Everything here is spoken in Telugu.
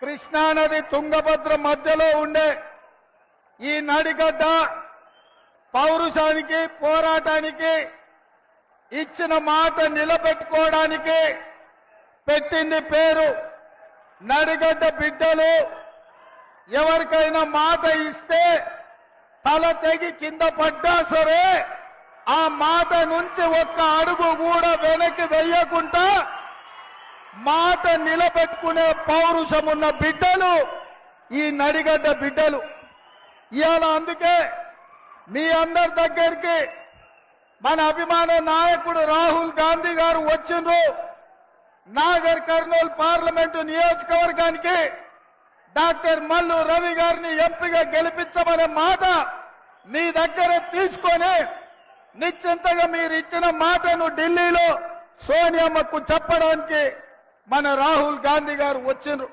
కృష్ణానది తుంగభద్ర మధ్యలో ఉండే ఈ నడిగడ్డ పౌరుషానికి పోరాటానికి ఇచ్చిన మాట నిలబెట్టుకోవడానికి పెట్టింది పేరు నడిగడ్డ బిడ్డలు. ఎవరికైనా మాట ఇస్తే తల తెగి కింద పడ్డా సరే ఆ మాట నుంచి ఒక్క అడుగు కూడా వెనక్కి వెయ్యకుండా మాట నిలబెట్టుకునే పౌరుషం ఉన్న బిడ్డలు ఈ నడిగడ్డ బిడ్డలు. ఇవాళ అందుకే మీ అందరి దగ్గరికి మన అభిమాన నాయకుడు రాహుల్ గాంధీ గారు వచ్చిండ్రు. నాగర్ కర్నూలు పార్లమెంటు నియోజకవర్గానికి డాక్టర్ మల్లు రవి గారిని ఎంపీగా గెలిపించమనే మాట మీ దగ్గర తీసుకొని నిశ్చింతగా మీరు ఇచ్చిన మాటను ఢిల్లీలో సోనియమ్మకు చెప్పడానికి మన రాహుల్ గాంధీ గారు వచ్చిండ్రు.